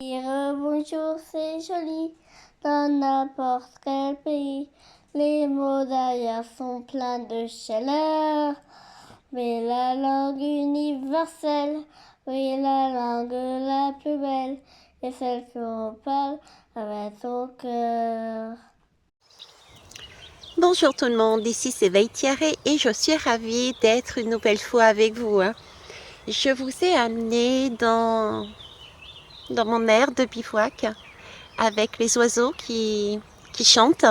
Dire bonjour, c'est joli, dans n'importe quel pays. Les mots d'ailleurs sont pleins de chaleur. Mais la langue universelle, oui, la langue la plus belle, est celle qu'on parle avec son cœur. Bonjour tout le monde, ici c'est Veitiare et je suis ravie d'être une nouvelle fois avec vous. Je vous ai amené dans mon aire de bivouac avec les oiseaux qui chantent.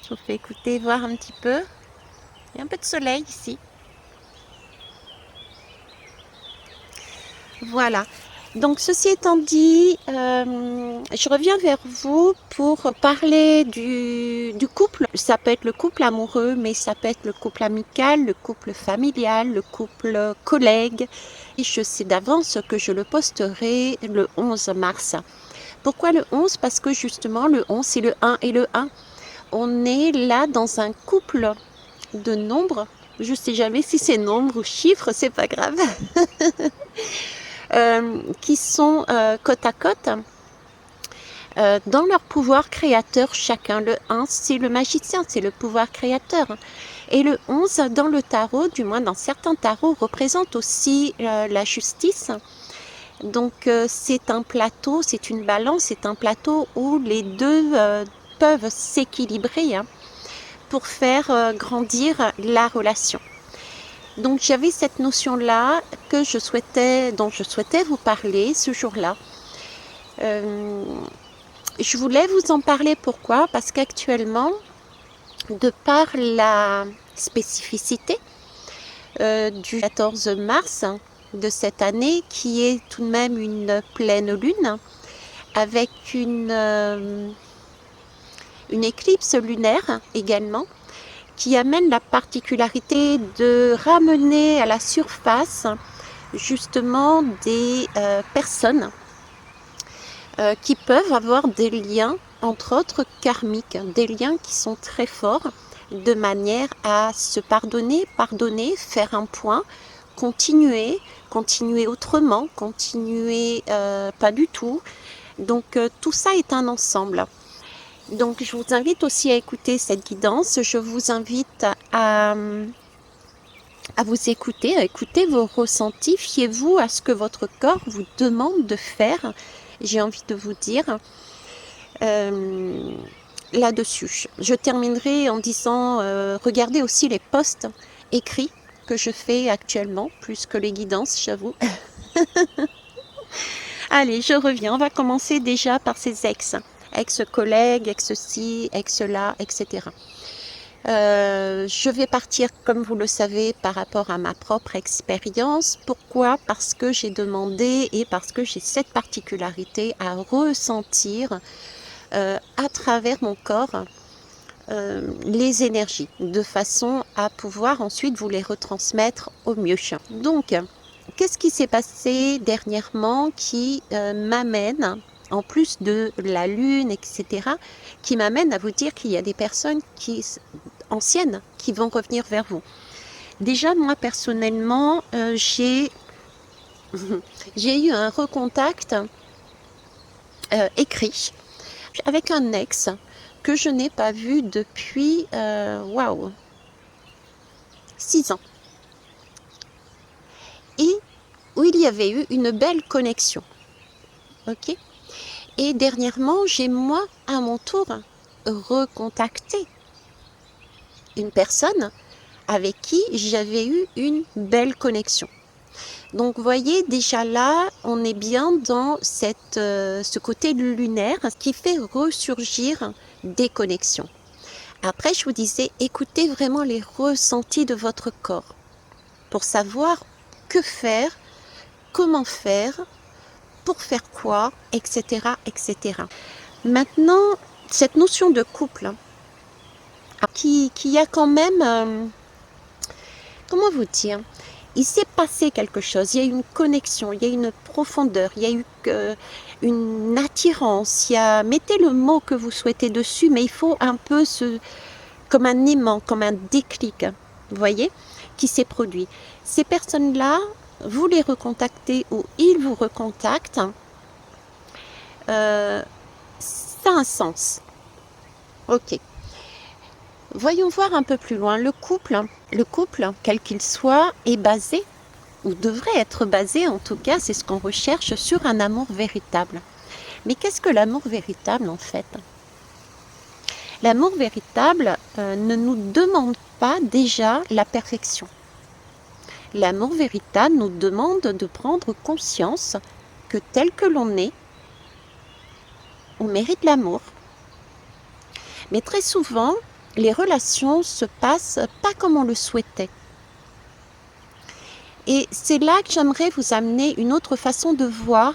Je vous fais écouter, voir un petit peu. Il y a un peu de soleil ici. Voilà. Donc ceci étant dit, je reviens vers vous pour parler du couple. Ça peut être le couple amoureux, mais ça peut être le couple amical, le couple familial, le couple collègue. Et je sais d'avance que je le posterai le 11 mars. Pourquoi le 11? Parce que justement le 11 c'est le 1 et le 1. On est là dans un couple de nombres. Je ne sais jamais si c'est nombre ou chiffre, c'est pas grave. Qui sont côte à côte dans leur pouvoir créateur chacun. Le 1, c'est le magicien, c'est le pouvoir créateur. Et le 11, dans le tarot, du moins dans certains tarots, représente aussi la justice. Donc c'est un plateau, c'est une balance, c'est un plateau où les deux peuvent s'équilibrer pour faire grandir la relation. Donc j'avais cette notion-là dont je souhaitais vous parler ce jour-là. Je voulais vous en parler, pourquoi? Parce qu'actuellement, de par la spécificité du 14 mars de cette année, qui est tout de même une pleine lune, avec une éclipse lunaire également, qui amène la particularité de ramener à la surface justement des personnes qui peuvent avoir des liens, entre autres karmiques, des liens qui sont très forts, de manière à se pardonner, faire un point, continuer autrement, continuer pas du tout. Donc tout ça est un ensemble. Donc je vous invite aussi à écouter cette guidance, je vous invite à vous écouter, à écouter vos ressentis, fiez-vous à ce que votre corps vous demande de faire. J'ai envie de vous dire là-dessus. Je terminerai en disant, regardez aussi les posts écrits que je fais actuellement, plus que les guidances, j'avoue. Allez, je reviens. On va commencer déjà par ces ex-collègues, ex-ci, ex-là, etc. Je vais partir, comme vous le savez, par rapport à ma propre expérience. Pourquoi? Parce que j'ai demandé et parce que j'ai cette particularité à ressentir à travers mon corps les énergies, de façon à pouvoir ensuite vous les retransmettre au mieux. Donc, qu'est-ce qui s'est passé dernièrement qui m'amène, en plus de la lune, etc., qui m'amène à vous dire qu'il y a des personnes anciennes qui vont revenir vers vous. Déjà, moi, personnellement, j'ai eu un recontact écrit avec un ex que je n'ai pas vu depuis, 6 ans. Et où il y avait eu une belle connexion. Ok? Et dernièrement, j'ai moi, à mon tour, recontacté une personne avec qui j'avais eu une belle connexion. Donc, vous voyez, déjà là, on est bien dans ce côté lunaire qui fait ressurgir des connexions. Après, je vous disais, écoutez vraiment les ressentis de votre corps pour savoir que faire, comment faire, pour faire quoi, etc., etc. Maintenant, cette notion de couple, qui a quand même, comment vous dire, il s'est passé quelque chose, il y a eu une connexion, il y a eu une profondeur, il y a eu une attirance, mettez le mot que vous souhaitez dessus, mais il faut un peu comme un aimant, comme un déclic, vous voyez, qui s'est produit. Ces personnes-là, vous les recontactez ou ils vous recontactent ça a un sens. Ok. Voyons voir un peu plus loin. Le couple, quel qu'il soit, est basé, ou devrait être basé, en tout cas, c'est ce qu'on recherche, sur un amour véritable. Mais qu'est-ce que l'amour véritable, en fait? L'amour véritable ne nous demande pas déjà la perfection. L'amour véritable nous demande de prendre conscience que tel que l'on est, on mérite l'amour. Mais très souvent, les relations se passent pas comme on le souhaitait. Et c'est là que j'aimerais vous amener une autre façon de voir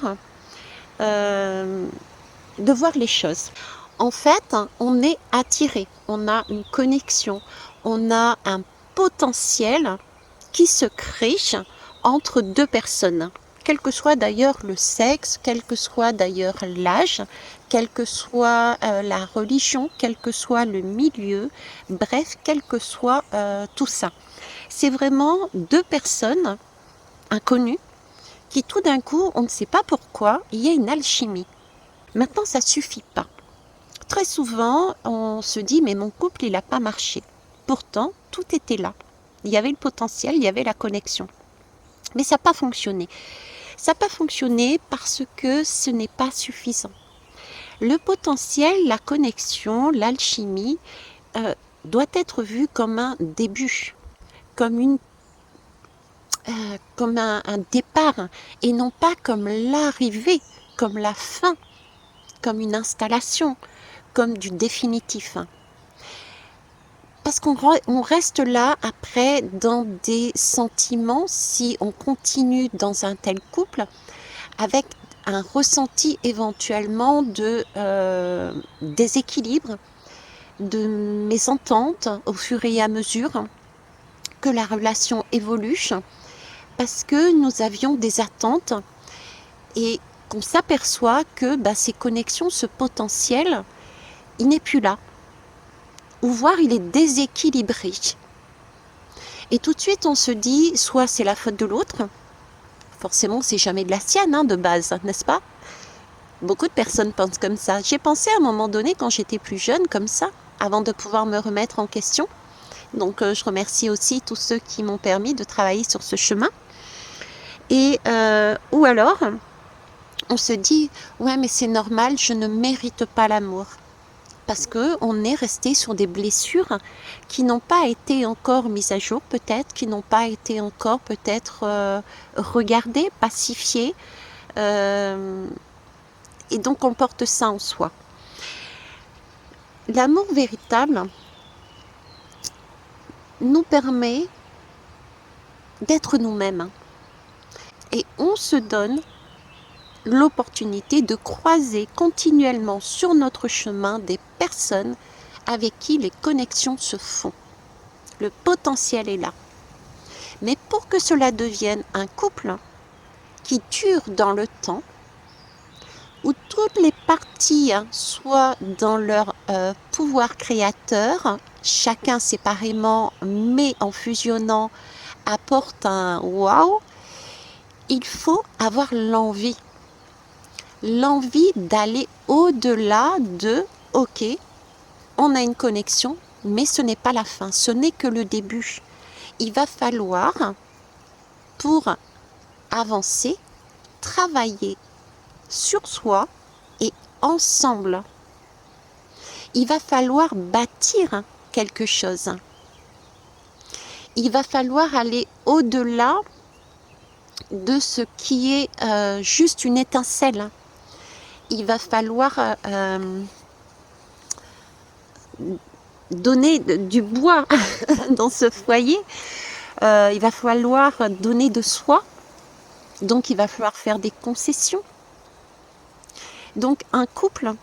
les choses. En fait, on est attiré, on a une connexion, on a un potentiel qui se crée entre deux personnes. Quel que soit d'ailleurs le sexe, quel que soit d'ailleurs l'âge, quelle que soit la religion, quel que soit le milieu, bref, quel que soit tout ça. C'est vraiment deux personnes inconnues qui tout d'un coup, on ne sait pas pourquoi, il y a une alchimie. Maintenant, ça ne suffit pas. Très souvent, on se dit, mais mon couple, il n'a pas marché. Pourtant, tout était là. Il y avait le potentiel, il y avait la connexion. Mais ça n'a pas fonctionné. Ça n'a pas fonctionné parce que ce n'est pas suffisant. Le potentiel, la connexion, l'alchimie doit être vu comme un début, comme un départ, et non pas comme l'arrivée, comme la fin, comme une installation, comme du définitif. Parce qu'on reste là après dans des sentiments, si on continue dans un tel couple, avec un ressenti éventuellement de déséquilibre, de mésentente au fur et à mesure que la relation évolue, parce que nous avions des attentes et qu'on s'aperçoit que ces connexions, ce potentiel, il n'est plus là. Ou voire il est déséquilibré. Et tout de suite on se dit, soit c'est la faute de l'autre, forcément c'est jamais de la sienne de base, n'est-ce pas? Beaucoup de personnes pensent comme ça. J'ai pensé à un moment donné quand j'étais plus jeune comme ça, avant de pouvoir me remettre en question. Donc je remercie aussi tous ceux qui m'ont permis de travailler sur ce chemin. Et ou alors, on se dit, ouais mais c'est normal, je ne mérite pas l'amour. Parce qu'on est resté sur des blessures qui n'ont pas été encore mises à jour peut-être, qui n'ont pas été encore peut-être regardées, pacifiées. Et donc on porte ça en soi. L'amour véritable nous permet d'être nous-mêmes. Et on se donne l'opportunité de croiser continuellement sur notre chemin des personnes avec qui les connexions se font. Le potentiel est là. Mais pour que cela devienne un couple qui dure dans le temps, où toutes les parties soient dans leur pouvoir créateur, chacun séparément, mais en fusionnant, apporte un waouh, il faut avoir l'envie d'aller au-delà de « ok, on a une connexion, mais ce n'est pas la fin, ce n'est que le début ». Il va falloir, pour avancer, travailler sur soi et ensemble. Il va falloir bâtir quelque chose. Il va falloir aller au-delà de ce qui est juste une étincelle. Il va falloir donner du bois dans ce foyer. Il va falloir donner de soi. Donc il va falloir faire des concessions. Donc un couple,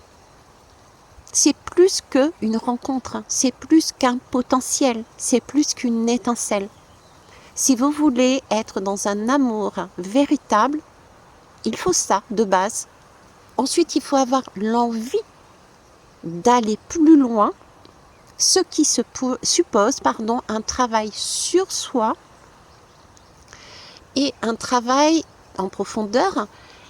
c'est plus qu'une rencontre, c'est plus qu'un potentiel, c'est plus qu'une étincelle. Si vous voulez être dans un amour véritable, il faut ça de base. Ensuite, il faut avoir l'envie d'aller plus loin, ce qui suppose un travail sur soi et un travail en profondeur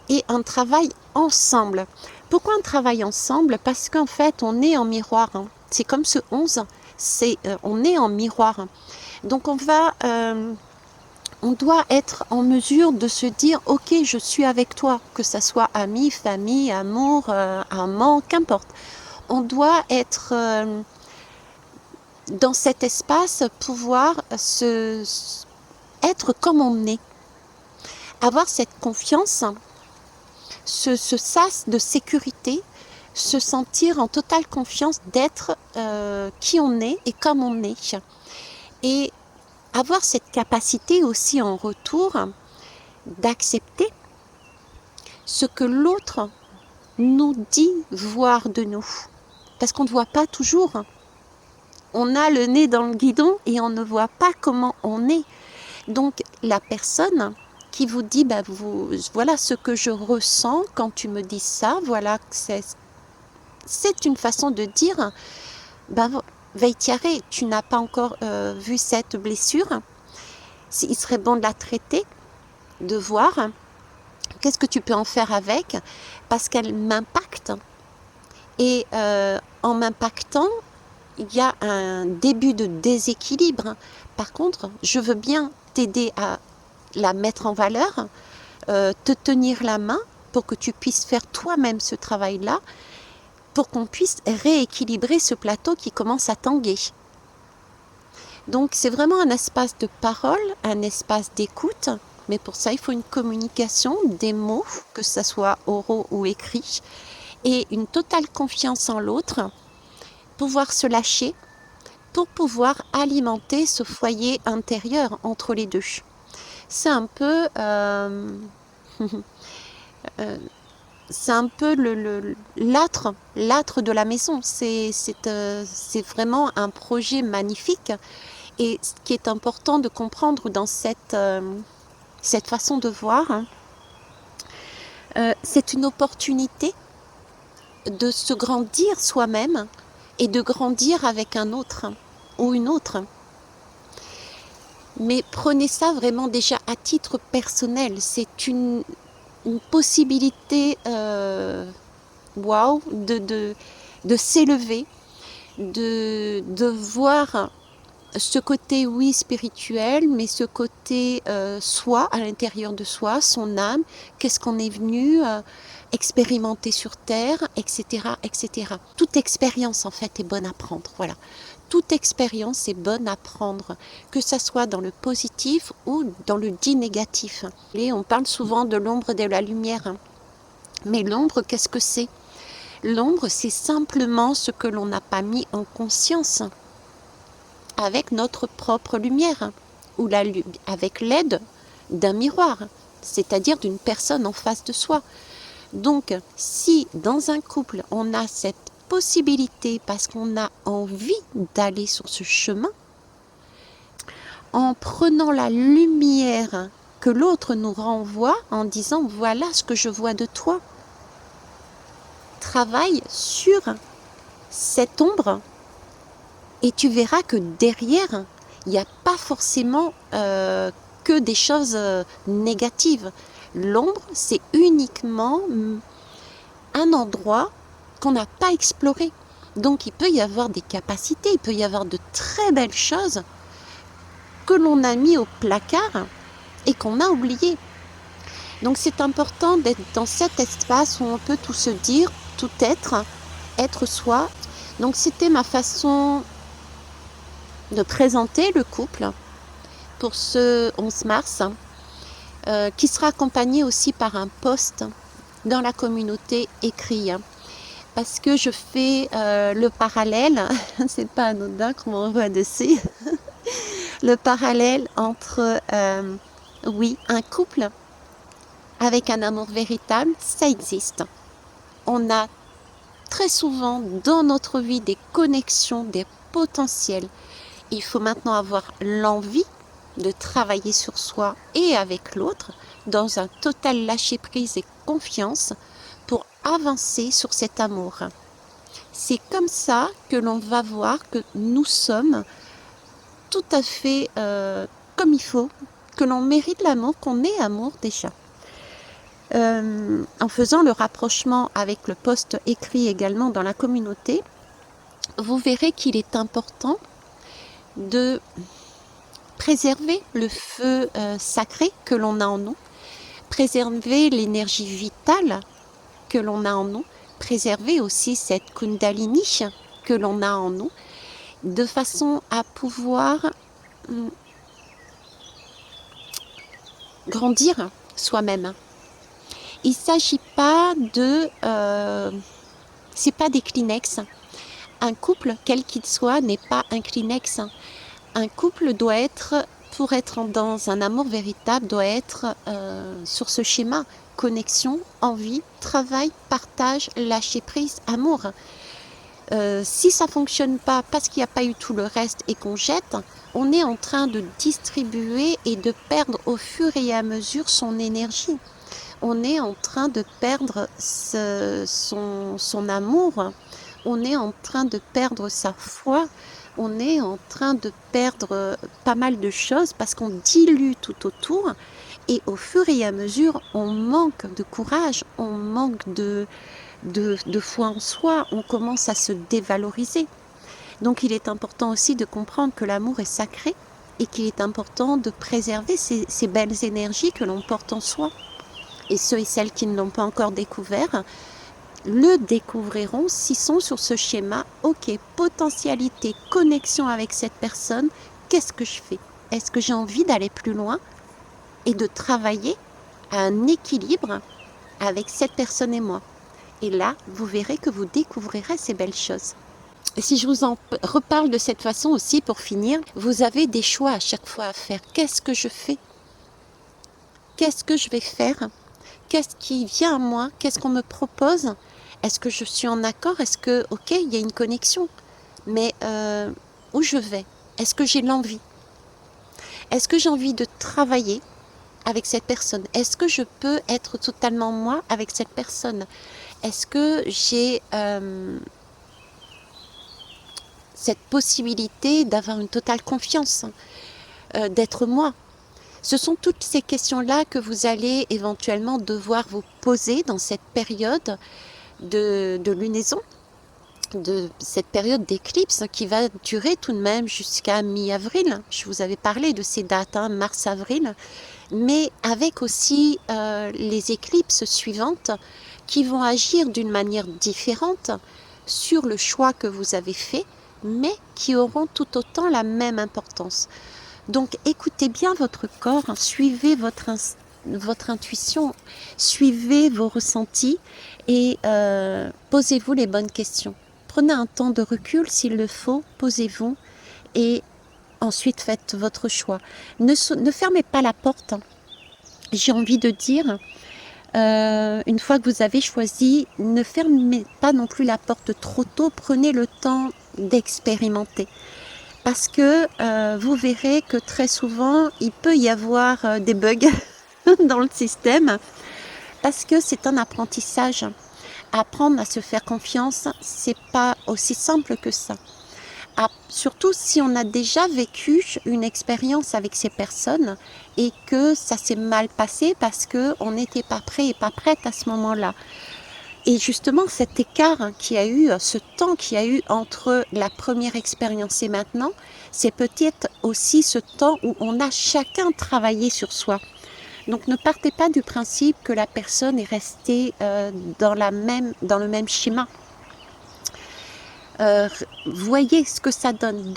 et un travail ensemble. Pourquoi on travaille ensemble? Parce qu'en fait, on est en miroir. Hein. C'est comme ce 11, on est en miroir. Donc on doit être en mesure de se dire, ok, je suis avec toi, que ça soit ami, famille, amour, amant, qu'importe. On doit être dans cet espace, pouvoir être comme on est. Avoir cette confiance, ce sas de sécurité, se sentir en totale confiance d'être qui on est et comme on est. Et avoir cette capacité aussi en retour d'accepter ce que l'autre nous dit voir de nous. Parce qu'on ne voit pas toujours. On a le nez dans le guidon et on ne voit pas comment on est. Donc la personne qui vous dit, bah, voilà ce que je ressens quand tu me dis ça, voilà, c'est une façon de dire, bah, Veitiare, tu n'as pas encore vu cette blessure, il serait bon de la traiter, de voir qu'est-ce que tu peux en faire avec, parce qu'elle m'impacte. Et en m'impactant, il y a un début de déséquilibre. Par contre, je veux bien t'aider à la mettre en valeur, te tenir la main pour que tu puisses faire toi-même ce travail-là, pour qu'on puisse rééquilibrer ce plateau qui commence à tanguer. Donc c'est vraiment un espace de parole, un espace d'écoute, mais pour ça il faut une communication, des mots, que ce soit oraux ou écrits, et une totale confiance en l'autre, pouvoir se lâcher pour pouvoir alimenter ce foyer intérieur entre les deux. C'est un peu c'est un peu l'âtre de la maison. C'est vraiment un projet magnifique. Et ce qui est important de comprendre dans cette façon de voir, c'est une opportunité de se grandir soi-même et de grandir avec un autre ou une autre. Mais prenez ça vraiment déjà à titre personnel. C'est une possibilité waouh, de s'élever, de voir ce côté, oui, spirituel, mais ce côté soi, à l'intérieur de soi, son âme, qu'est-ce qu'on est venu expérimenter sur Terre, etc., etc. Toute expérience, en fait, est bonne à prendre, voilà. Toute expérience est bonne à prendre, que ça soit dans le positif ou dans le dit négatif. Et on parle souvent de l'ombre et de la lumière. Mais l'ombre, qu'est-ce que c'est? L'ombre, c'est simplement ce que l'on n'a pas mis en conscience avec notre propre lumière, ou avec l'aide d'un miroir, c'est-à-dire d'une personne en face de soi. Donc, si dans un couple, on a cette possibilité parce qu'on a envie d'aller sur ce chemin, en prenant la lumière que l'autre nous renvoie, en disant « voilà ce que je vois de toi », travaille sur cette ombre et tu verras que derrière, il n'y a pas forcément que des choses négatives. L'ombre, c'est uniquement un endroit qu'on n'a pas exploré. Donc il peut y avoir des capacités, il peut y avoir de très belles choses que l'on a mis au placard et qu'on a oublié. Donc c'est important d'être dans cet espace où on peut tout se dire, tout être soi. Donc c'était ma façon de présenter le couple pour ce 11 mars, qui sera accompagné aussi par un post dans la communauté écrit. Parce que je fais le parallèle, c'est pas anodin qu'on m'envoie dessus, le parallèle entre, oui, un couple avec un amour véritable, ça existe. On a très souvent dans notre vie des connexions, des potentiels. Il faut maintenant avoir l'envie de travailler sur soi et avec l'autre dans un total lâcher-prise et confiance pour avancer sur cet amour. C'est comme ça que l'on va voir que nous sommes tout à fait comme il faut, que l'on mérite l'amour, qu'on est amour déjà. En faisant le rapprochement avec le post écrit également dans la communauté, vous verrez qu'il est important de préserver le feu sacré que l'on a en nous, préserver l'énergie vitale que l'on a en nous, préserver aussi cette kundalini que l'on a en nous, de façon à pouvoir grandir soi-même. Il ne s'agit pas de... c'est pas des Kleenex. Un couple, quel qu'il soit, n'est pas un Kleenex. Un couple doit être, pour être dans un amour véritable, doit être sur ce schéma. Connexion, envie, travail, partage, lâcher prise, amour. Si ça ne fonctionne pas parce qu'il n'y a pas eu tout le reste et qu'on jette, on est en train de distribuer et de perdre au fur et à mesure son énergie. On est en train de perdre son amour, on est en train de perdre sa foi, on est en train de perdre pas mal de choses parce qu'on dilue tout autour et au fur et à mesure, on manque de courage, on manque de foi en soi, on commence à se dévaloriser. Donc il est important aussi de comprendre que l'amour est sacré et qu'il est important de préserver ces belles énergies que l'on porte en soi. Et ceux et celles qui ne l'ont pas encore découvert le découvriront s'ils sont sur ce schéma. Ok, potentialité, connexion avec cette personne, qu'est-ce que je fais? Est-ce que j'ai envie d'aller plus loin et de travailler à un équilibre avec cette personne et moi? Et là, vous verrez que vous découvrirez ces belles choses. Et si je vous en reparle de cette façon aussi, pour finir, vous avez des choix à chaque fois à faire. Qu'est-ce que je fais? Qu'est-ce que je vais faire? Qu'est-ce qui vient à moi? Qu'est-ce qu'on me propose? Est-ce que je suis en accord? Est-ce que, ok, il y a une connexion, mais où je vais? Est-ce que j'ai l'envie? Est-ce que j'ai envie de travailler avec cette personne? Est-ce que je peux être totalement moi avec cette personne? Est-ce que j'ai cette possibilité d'avoir une totale confiance, d'être moi? Ce sont toutes ces questions-là que vous allez éventuellement devoir vous poser dans cette période de lunaison, de cette période d'éclipse qui va durer tout de même jusqu'à mi-avril. Je vous avais parlé de ces dates, mars-avril, mais avec aussi les éclipses suivantes qui vont agir d'une manière différente sur le choix que vous avez fait, mais qui auront tout autant la même importance. Donc écoutez bien votre corps, suivez votre intuition, suivez vos ressentis et posez-vous les bonnes questions. Prenez un temps de recul s'il le faut, posez-vous et ensuite faites votre choix. Ne fermez pas la porte. J'ai envie de dire, une fois que vous avez choisi, ne fermez pas non plus la porte trop tôt, prenez le temps d'expérimenter. Parce que vous verrez que très souvent, il peut y avoir des bugs dans le système, parce que c'est un apprentissage. Apprendre à se faire confiance, c'est pas aussi simple que ça. Surtout si on a déjà vécu une expérience avec ces personnes et que ça s'est mal passé parce qu'on n'était pas prêt et pas prête à ce moment-là. Et justement, cet écart qu'il y a eu, ce temps qu'il y a eu entre la première expérience et maintenant, c'est peut-être aussi ce temps où on a chacun travaillé sur soi. Donc ne partez pas du principe que la personne est restée dans le même schéma. Voyez ce que ça donne.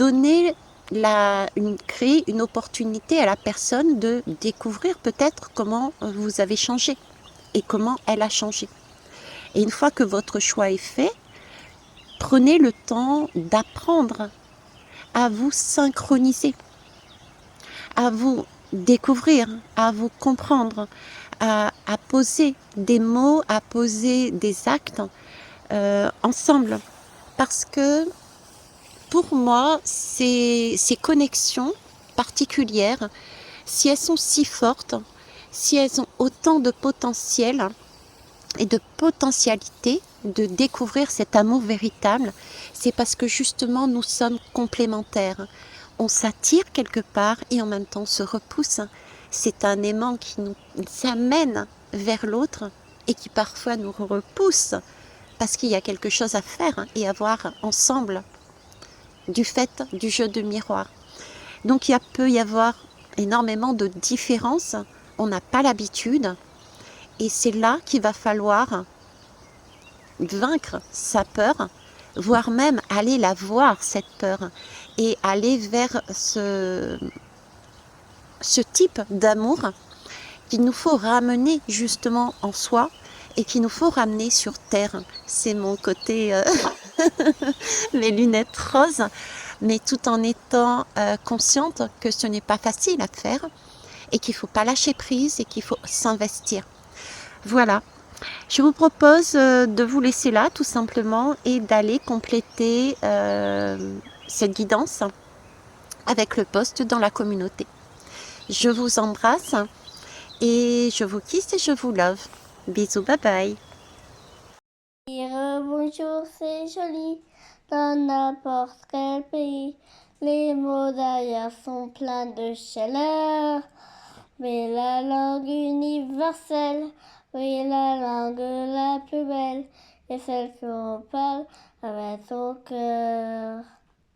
Créer une opportunité à la personne de découvrir peut-être comment vous avez changé et comment elle a changé. Et une fois que votre choix est fait, prenez le temps d'apprendre à vous synchroniser, à vous découvrir, à vous comprendre, à poser des mots, à poser des actes ensemble. Parce que pour moi, ces connexions particulières, si elles sont si fortes, si elles ont autant de potentiel, et de potentialité de découvrir cet amour véritable, c'est parce que justement nous sommes complémentaires. On s'attire quelque part et en même temps on se repousse. C'est un aimant qui nous amène vers l'autre et qui parfois nous repousse parce qu'il y a quelque chose à faire et à voir ensemble du fait du jeu de miroir. Donc il peut y avoir énormément de différences, on n'a pas l'habitude et c'est là qu'il va falloir vaincre sa peur, voire même aller la voir cette peur et aller vers ce type d'amour qu'il nous faut ramener justement en soi et qu'il nous faut ramener sur terre. C'est mon côté les lunettes roses, mais tout en étant consciente que ce n'est pas facile à faire et qu'il ne faut pas lâcher prise et qu'il faut s'investir. Voilà, je vous propose de vous laisser là tout simplement et d'aller compléter cette guidance avec le post dans la communauté. Je vous embrasse et je vous kiss et je vous love. Bisous, bye bye. Dire bonjour, c'est joli, dans n'importe quel pays. Les mots derrière sont pleins de chaleur. Mais la langue universelle, oui, la langue la plus belle, est celle qu'on parle avec son cœur.